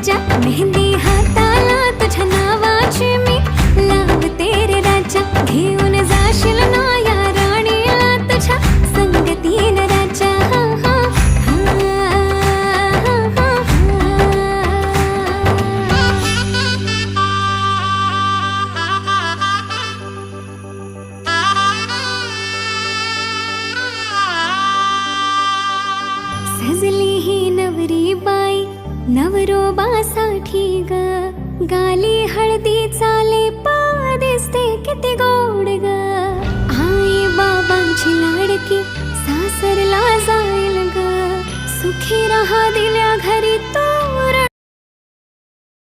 राजा, मेहंदी हाताला तुझ्या नावाची मी लावते रे राजा. घेऊन जाशील ना या राणीला तुझ्या संगतीन राजा. सजली ही नवरी बाई नवरोबासाठी ग, गाली हळदी चाले दिसते किती गोड ग. आई बाबांची लाडकी सासरला जाईल ग, सुखी राहा दिल्या घरी तो